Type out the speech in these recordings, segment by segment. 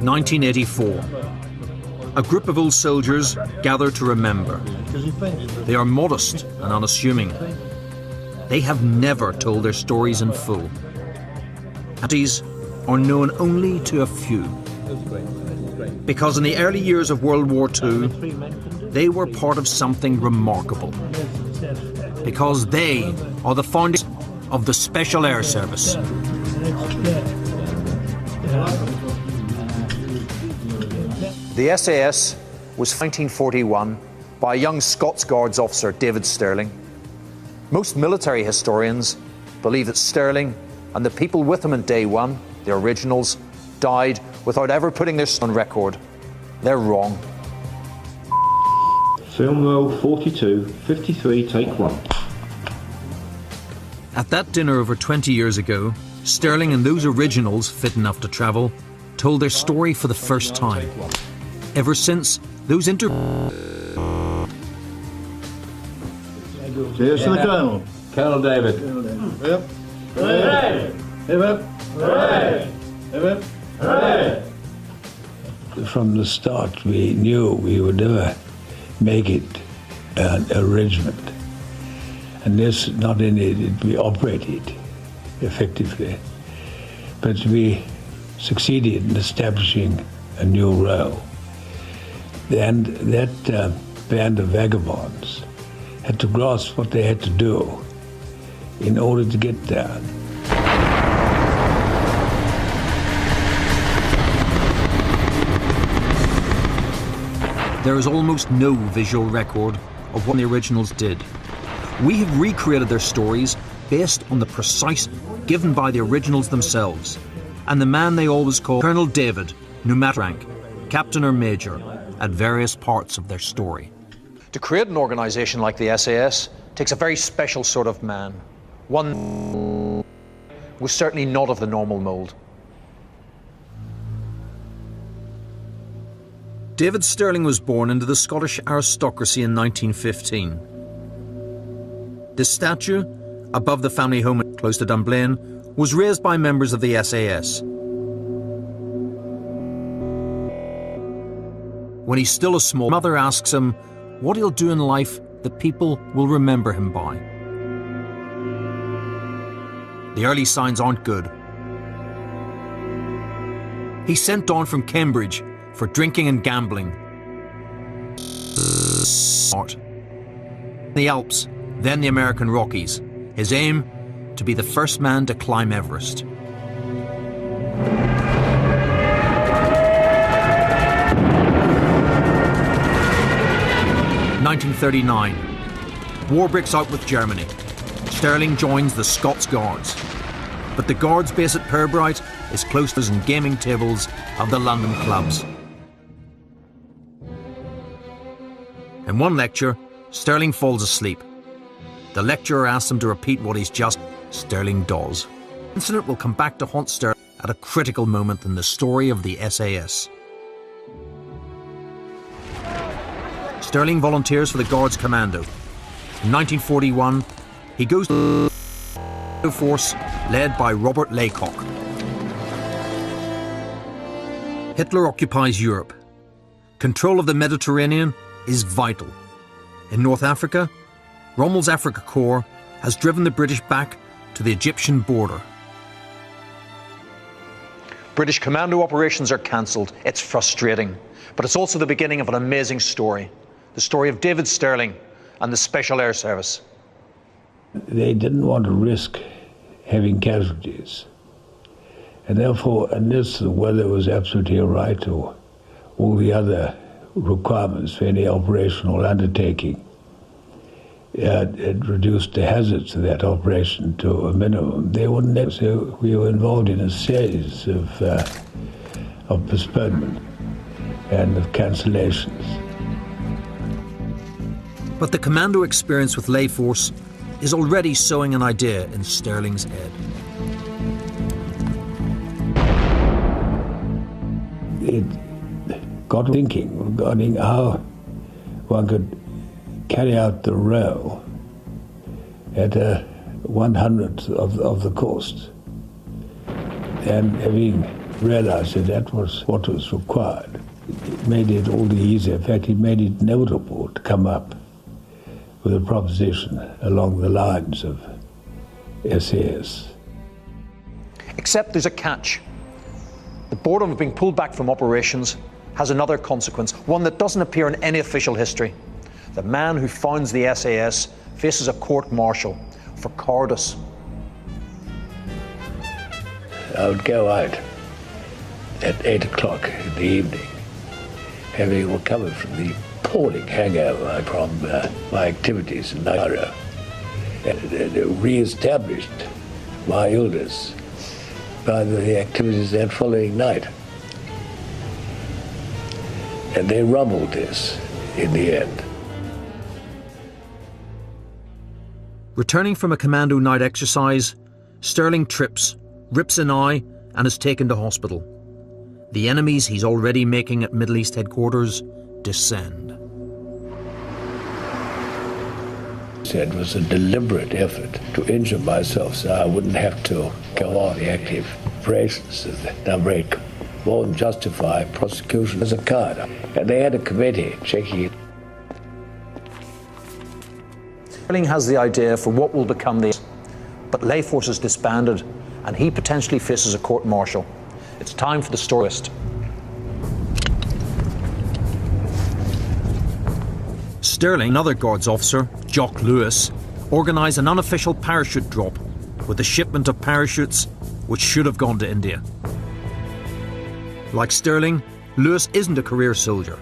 1984. A group of old soldiers gather to remember. They are modest and unassuming. They have never told their stories in full. These are known only to a few. Because in the early years of World War II, they were part of something remarkable. Because they are the founders of the Special Air Service. The SAS was 1941 by a young Scots Guards officer, David Stirling. Most military historians believe that Stirling and the people with him in Day One, the Originals, died without ever putting their on record. They're wrong. Film roll 42, 53, take one. At that dinner over 20 years ago, Stirling and those Originals fit enough to travel told their story for the first time. Ever since, those Cheers to the Colonel. Colonel David. Yep. Hooray! Hooray! Hooray! Hooray! From the start, we knew we would never make it a regiment. And this, not only did we operate it effectively, but we succeeded in establishing a new role. And that band of vagabonds had to grasp what they had to do in order to get there. There is almost no visual record of what the Originals did. We have recreated their stories based on the precise given by the Originals themselves, and the man they always call Colonel David, no matter rank, captain or major, at various parts of their story. To create an organisation like the SAS takes a very special sort of man. One was certainly not of the normal mould. David Stirling was born into the Scottish aristocracy in 1915. This statue, above the family home close to Dunblane, was raised by members of the SAS. When he's still a small, mother asks him what he'll do in life that people will remember him by. The early signs aren't good. He's sent on from Cambridge for drinking and gambling. The Alps, then the American Rockies. His aim, to be the first man to climb Everest. In 1939, war breaks out with Germany. Stirling joins the Scots Guards. But the Guards base at Pirbright is close to the gaming tables of the London clubs. In one lecture, Stirling falls asleep. The lecturer asks him to repeat what he's just. Stirling does. The incident will come back to haunt Stirling at a critical moment in the story of the SAS. Stirling volunteers for the Guards Commando. In 1941, he goes to the force led by Robert Laycock. Hitler occupies Europe. Control of the Mediterranean is vital. In North Africa, Rommel's Africa Corps has driven the British back to the Egyptian border. British commando operations are cancelled. It's frustrating, but it's also the beginning of an amazing story. The story of David Stirling and the Special Air Service. They didn't want to risk having casualties. And therefore, unless the weather was absolutely right or all the other requirements for any operational undertaking, it reduced the hazards of that operation to a minimum. They wouldn't have, so we were involved in a series of postponement and of cancellations. But the commando experience with Lay Force is already sowing an idea in Stirling's head. It got thinking regarding how one could carry out the role at 1/100th of the cost. And having realized that that was what was required. It made it all the easier. In fact, it made it inevitable to come up with a proposition along the lines of SAS. Except there's a catch. The boredom of being pulled back from operations has another consequence, one that doesn't appear in any official history. The man who founds the SAS faces a court-martial for cowardice. I would go out at 8 o'clock in the evening, having recovered from the appalling hangover from my activities in Naira, and re-established my illness by the activities that following night. And they rumbled this in the end. Returning from a commando night exercise, Stirling trips, rips an eye, and is taken to hospital. The enemies he's already making at Middle East headquarters descend. It was a deliberate effort to injure myself so I wouldn't have to go on the active operations that break more than justify prosecution as a card. And they had a committee checking it. Stirling has the idea for what will become the... But lay forces disbanded, and he potentially faces a court-martial. It's time for the story twist. Stirling, another Guards officer, Jock Lewis, organised an unofficial parachute drop with a shipment of parachutes which should have gone to India. Like Stirling, Lewis isn't a career soldier.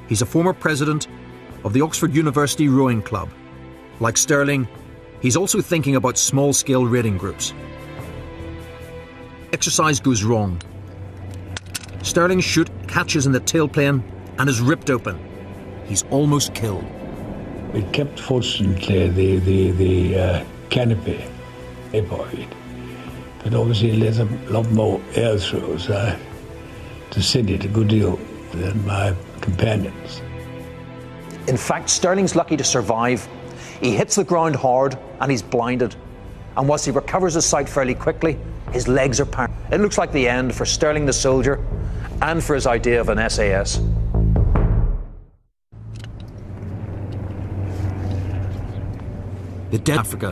He's a former president of the Oxford University Rowing Club. Like Stirling, he's also thinking about small-scale raiding groups. Exercise goes wrong. Stirling's chute catches in the tailplane and is ripped open. He's almost killed. We kept, fortunately, the canopy avoid, but obviously let a lot more air through, so I descended a good deal than my companions. In fact, Stirling's lucky to survive. He hits the ground hard and he's blinded. And whilst he recovers his sight fairly quickly, his legs are paralysed. It looks like the end for Stirling the soldier and for his idea of an SAS. The Dead Africa,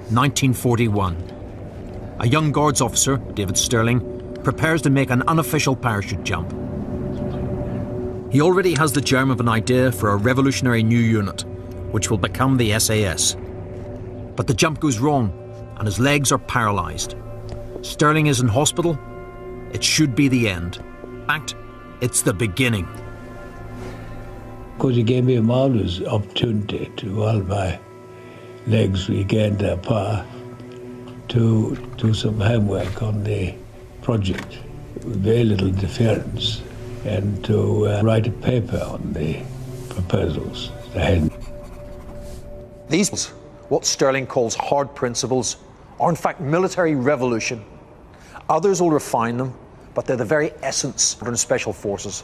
1941. A young Guards officer, David Stirling, prepares to make an unofficial parachute jump. He already has the germ of an idea for a revolutionary new unit, which will become the SAS. But the jump goes wrong, and his legs are paralysed. Stirling is in hospital. It should be the end. In fact, it's the beginning. Because he gave me a marvellous opportunity to, while my legs regained their power, to do some homework on the project with very little interference, and to write a paper on the proposals they had. These, what Stirling calls hard principles, are in fact military revolution. Others will refine them, but they're the very essence of modern special forces.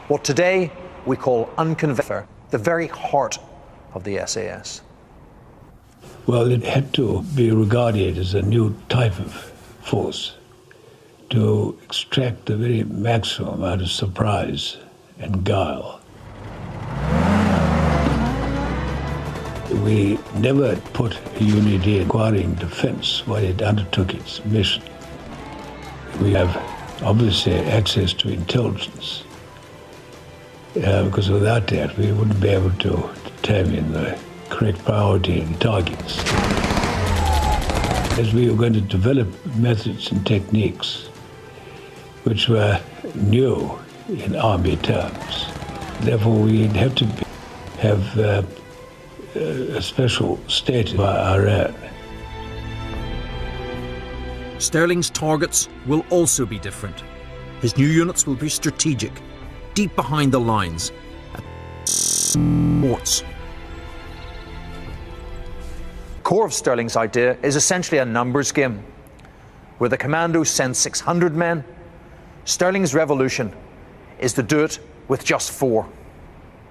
What today we call unconventional, the very heart of the SAS. Well, it had to be regarded as a new type of force to extract the very maximum out of surprise and guile. We never put a unit in acquiring defense while it undertook its mission. We have obviously access to intelligence, because without that we wouldn't be able to determine the correct priority and targets. As we were going to develop methods and techniques which were new in army terms, therefore we'd have to have a special status of our own. Stirling's targets will also be different. His new units will be strategic, deep behind the lines, at ports. Core of Stirling's idea is essentially a numbers game. Where the commandos send 600 men, Stirling's revolution is to do it with just 4.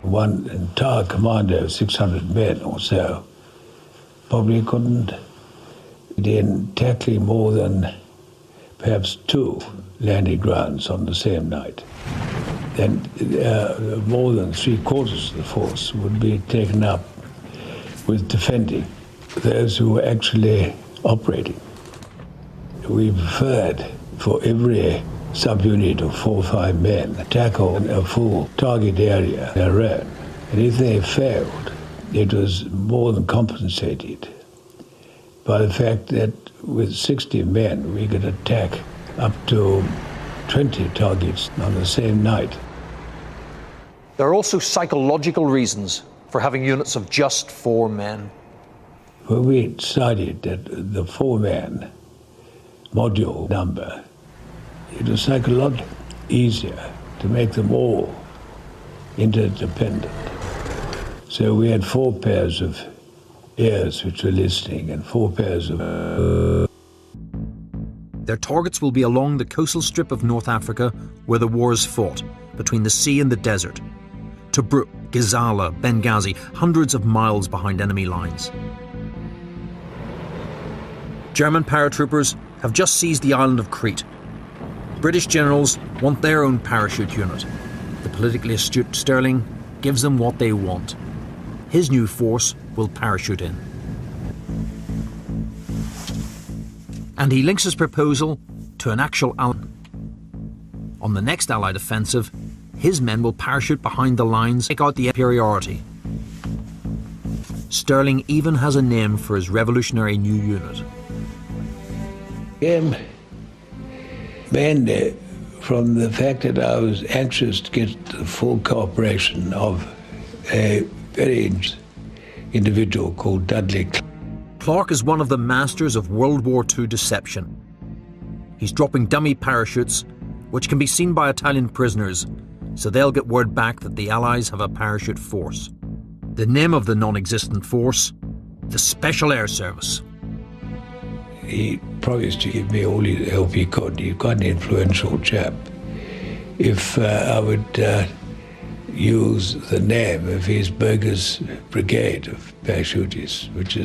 One entire commando of 600 men or so probably couldn't then tackling more than perhaps 2 landing grounds on the same night. Then more than 3/4 of the force would be taken up with defending those who were actually operating. We preferred for every subunit of 4 or 5 men tackle a full target area their own. And if they failed, it was more than compensated by the fact that with 60 men we could attack up to 20 targets on the same night. There are also psychological reasons for having units of just 4 men. When we decided that the 4-man module number, it was psychologically easier to make them all interdependent. So we had 4 pairs of ears which were listening and 4 pairs of... Their targets will be along the coastal strip of North Africa where the war is fought, between the sea and the desert. Tobruk, Gazala, Benghazi, hundreds of miles behind enemy lines. German paratroopers have just seized the island of Crete. British generals want their own parachute unit. The politically astute Stirling gives them what they want. His new force will parachute in. And he links his proposal to an actual Allied. On the next Allied offensive, his men will parachute behind the lines, take out the superiority. Stirling even has a name for his revolutionary new unit. Mainly from the fact that I was anxious to get the full cooperation of a very individual called Dudley Clark. Clark is one of the masters of World War II deception. He's dropping dummy parachutes, which can be seen by Italian prisoners, so they'll get word back that the Allies have a parachute force. The name of the non-existent force, the Special Air Service. He promised to give me all the help he could. He's quite an influential chap. If I would use the name of his Burgers Brigade of parachutists, which is